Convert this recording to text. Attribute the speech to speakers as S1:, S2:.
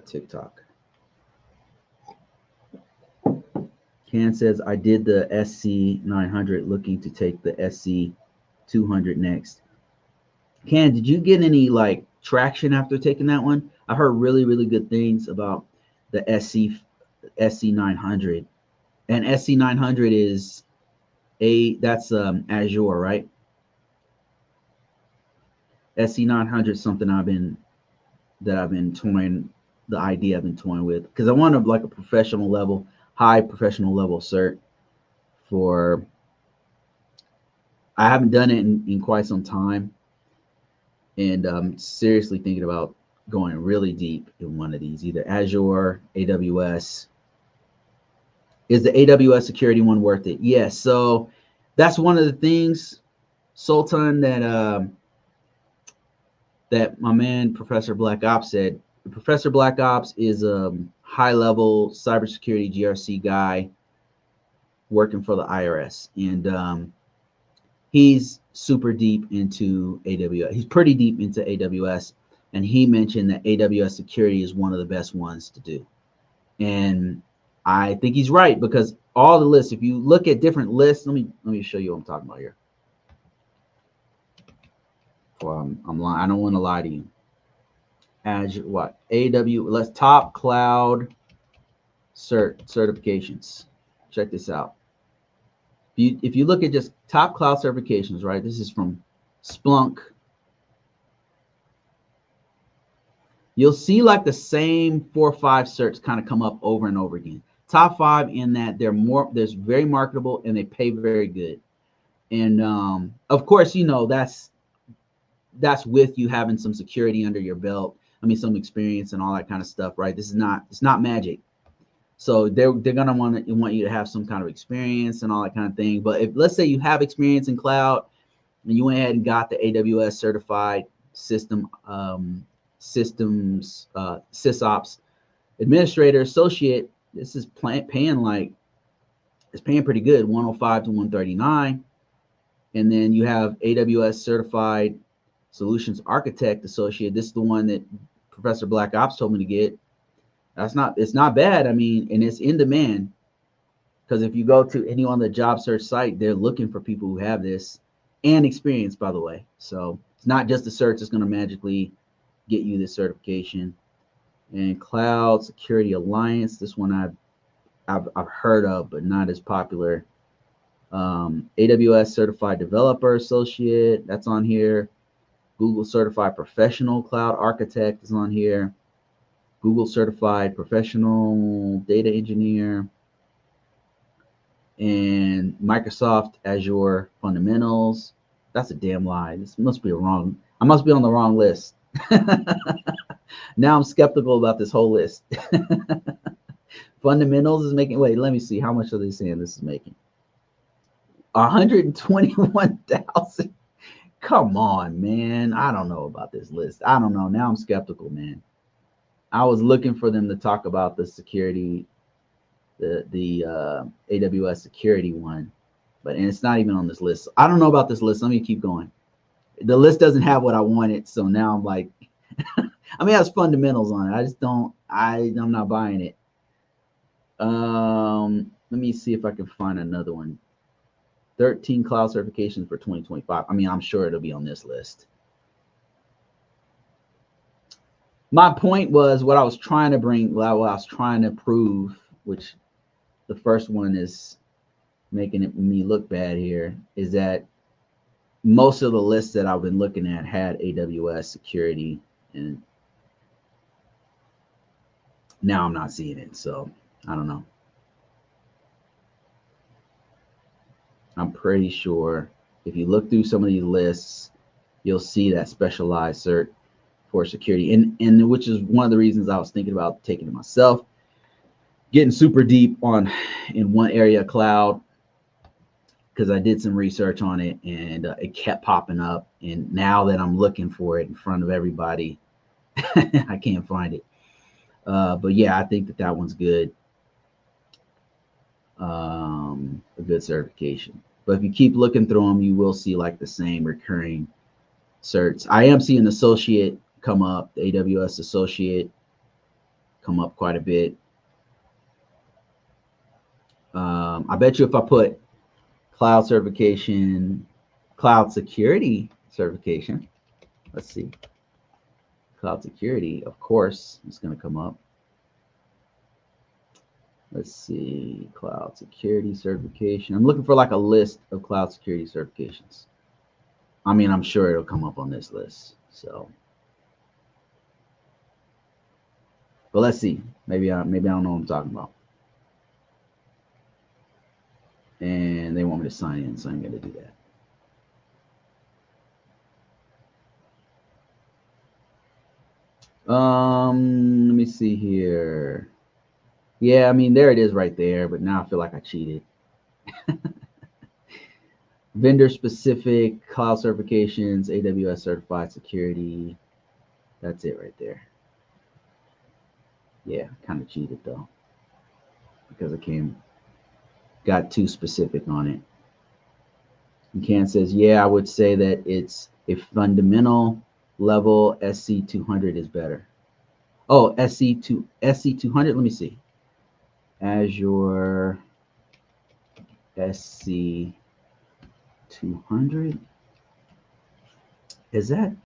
S1: TikTok. Ken says, I did the SC 900, looking to take the SC 200 next. Ken, did you get any like traction after taking that one? I heard really, really good things about the SC 900, and SC 900 is that's Azure, right? SC 900 is something I've been toying, the idea I've been toying with, because I want to like a professional level, high professional level cert for. I haven't done it in quite some time, and I'm seriously thinking about going really deep in one of these, either Azure, AWS. Is the AWS security one worth it? Yes. So that's one of the things, Sultan, that my man Professor Black Ops said. Professor Black Ops is a high-level cybersecurity GRC guy working for the IRS, and he's super deep into AWS. He's pretty deep into AWS, and he mentioned that AWS security is one of the best ones to do. And I think he's right, because all the lists, if you look at different lists, let me show you what I'm talking about here. Well, I'm lying. I don't want to lie to you. Azure, what? let's top cloud certifications. Check this out. If you look at just top cloud certifications, right? This is from Splunk. You'll see like the same 4 or 5 certs kind of come up over and over again. Top 5 in that they're very marketable and they pay very good. And of course, you know, that's with you having some security under your belt. I mean, some experience and all that kind of stuff, right? It's not magic. So they're gonna want you to have some kind of experience and all that kind of thing. But if, let's say, you have experience in cloud and you went ahead and got the AWS certified systems SysOps administrator associate, this is paying pretty good, 105 to 139. And then you have AWS certified solutions architect associate. This is the one that Professor Black Ops told me to get. It's not bad. I mean, and it's in demand, because if you go to any on the job search site, they're looking for people who have this and experience, by the way. So it's not just the certs that's going to magically get you this certification. And Cloud Security Alliance, this one I've heard of, but not as popular. AWS Certified Developer Associate, that's on here. Google Certified Professional Cloud Architect is on here. Google Certified Professional Data Engineer. And Microsoft Azure Fundamentals. That's a damn lie. This must be I must be on the wrong list. Now I'm skeptical about this whole list. Fundamentals is making, wait, let me see. How much are they saying this is making? 121,000. Come on, man. I don't know about this list. I don't know. Now I'm skeptical, man. I was looking for them to talk about the security, the AWS security one, and it's not even on this list. I don't know about this list. Let me keep going. The list doesn't have what I wanted, so now I'm like, I mean, it has fundamentals on it. I just don't. I'm not buying it. Let me see if I can find another one. 13 cloud certifications for 2025. I mean, I'm sure it'll be on this list. My point was what I was trying to bring, what I was trying to prove, which the first one is making me look bad here, is that most of the lists that I've been looking at had AWS security, and now I'm not seeing it. So I don't know. I'm pretty sure if you look through some of these lists, you'll see that specialized cert for security, and which is one of the reasons I was thinking about taking it myself, getting super deep in one area of cloud, because I did some research on it and it kept popping up, and now that I'm looking for it in front of everybody, I can't find it. But yeah, I think that one's good. A good certification. But if you keep looking through them, you will see like the same recurring certs. I am seeing associate come up, the AWS associate. come up quite a bit. I bet you if I put cloud certification, cloud security certification, let's see, cloud security, of course, it's going to come up. Let's see, cloud security certification. I'm looking for like a list of cloud security certifications. I mean, I'm sure it'll come up on this list. So, but let's see. Maybe I don't know what I'm talking about. And they want me to sign in, so I'm going to do that. Let me see here. Yeah, I mean, there it is right there, but now I feel like I cheated. Vendor specific cloud certifications, AWS certified security. That's it right there. Yeah, kind of cheated though, because I got too specific on it. And Ken says, yeah, I would say that it's a fundamental level. SC200 is better. Oh, SC200. Let me see. Azure SC200. Is that